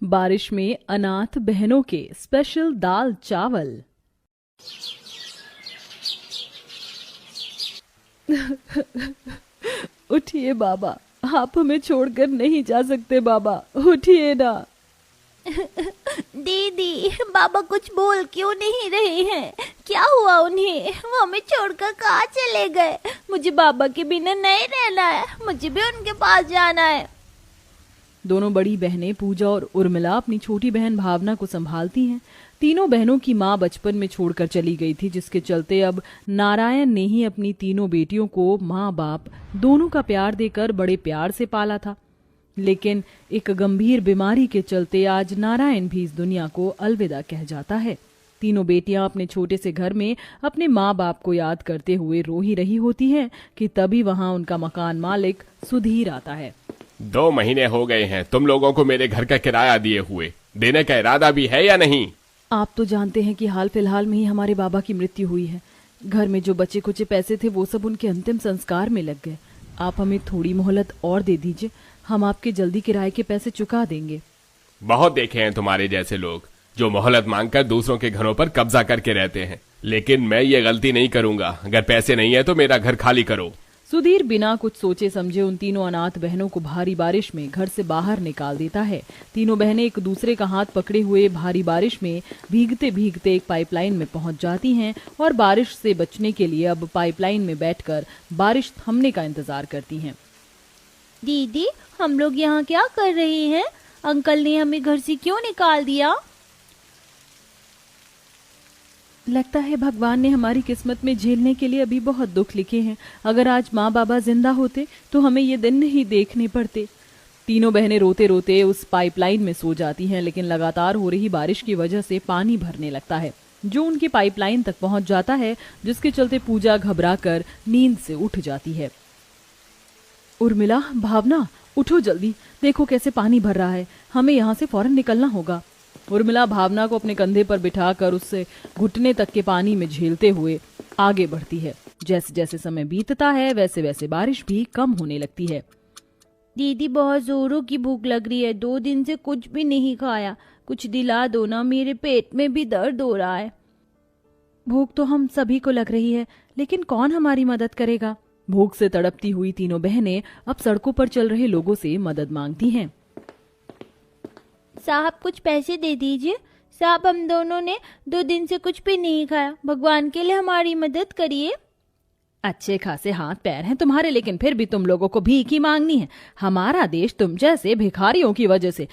बारिश में अनाथ बहनों के स्पेशल दाल चावल। उठिए बाबा, आप हमें छोड़कर नहीं जा सकते बाबा, उठिए ना। दीदी, बाबा कुछ बोल क्यों नहीं रहे हैं? क्या हुआ उन्हें? वो हमें छोड़कर कहाँ चले गए? मुझे बाबा के बिना नहीं रहना है, मुझे भी उनके पास जाना है। दोनों बड़ी बहनें पूजा और उर्मिला अपनी छोटी बहन भावना को संभालती हैं। तीनों बहनों की माँ बचपन में छोड़कर चली गई थी, जिसके चलते अब नारायण ने ही अपनी तीनों बेटियों को माँ बाप दोनों का प्यार देकर बड़े प्यार से पाला था। लेकिन एक गंभीर बीमारी के चलते आज नारायण भी इस दुनिया को अलविदा कह जाता है। तीनों बेटियां अपने छोटे से घर में अपने माँ बाप को याद करते हुए रो ही रही होती हैं कि तभी वहां उनका मकान मालिक सुधीर आता है। 2 महीने हो गए हैं तुम लोगों को मेरे घर का किराया दिए हुए, देने का इरादा भी है या नहीं? आप तो जानते हैं कि हाल फिलहाल में ही हमारे बाबा की मृत्यु हुई है। घर में जो बचे कुचे पैसे थे वो सब उनके अंतिम संस्कार में लग गए। आप हमें थोड़ी मोहलत और दे दीजिए, हम आपके जल्दी किराए के पैसे चुका देंगे। बहुत देखे हैं तुम्हारे जैसे लोग जो मोहलत मांगकर दूसरों के घरों पर कब्जा करके रहते हैं, लेकिन मैं ये गलती नहीं करूंगा। अगर पैसे नहीं है तो मेरा घर खाली करो। सुधीर बिना कुछ सोचे समझे उन तीनों अनाथ बहनों को भारी बारिश में घर से बाहर निकाल देता है। तीनों बहनें एक दूसरे का हाथ पकड़े हुए भारी बारिश में भीगते भीगते एक पाइपलाइन में पहुंच जाती हैं और बारिश से बचने के लिए अब पाइपलाइन में बैठकर बारिश थमने का इंतजार करती हैं। दीदी, हम लोग यहाँ क्या कर रहे हैं? अंकल ने हमें घर से क्यों निकाल दिया? लगता है भगवान ने हमारी किस्मत में झेलने के लिए अभी बहुत दुख लिखे हैं। अगर आज माँ बाबा जिंदा होते तो हमें ये दिन नहीं देखने पड़ते। तीनों बहनें रोते रोते उस पाइपलाइन में सो जाती हैं, लेकिन लगातार हो रही बारिश की वजह से पानी भरने लगता है जो उनकी पाइपलाइन तक पहुंच जाता है, जिसके चलते पूजा घबराकर नींद से उठ जाती है। उर्मिला, भावना, उठो जल्दी, देखो कैसे पानी भर रहा है, हमें यहाँ से फौरन निकलना होगा। उर्मिला भावना को अपने कंधे पर बिठाकर उससे घुटने तक के पानी में झेलते हुए आगे बढ़ती है। जैसे जैसे समय बीतता है वैसे वैसे बारिश भी कम होने लगती है। दीदी, बहुत जोरों की भूख लग रही है, 2 दिन से कुछ भी नहीं खाया, कुछ दिला दो ना, मेरे पेट में भी दर्द हो रहा है। भूख तो हम सभी को लग रही है, लेकिन कौन हमारी मदद करेगा? भूख से तड़पती हुई तीनों बहनें अब सड़कों पर चल रहे लोगों से मदद मांगती हैं। साहब, कुछ पैसे दे दीजिए। साहब, हम दोनों ने 2 दिन से कुछ भी नहीं खाया, भगवान के लिए हमारी मदद करिए। अच्छे खासे हाथ पैर हैं तुम्हारे, लेकिन फिर भी तुम लोगों को भीख ही मांगनी है। हमारा देश तुम जैसे भिखारियों की वजह से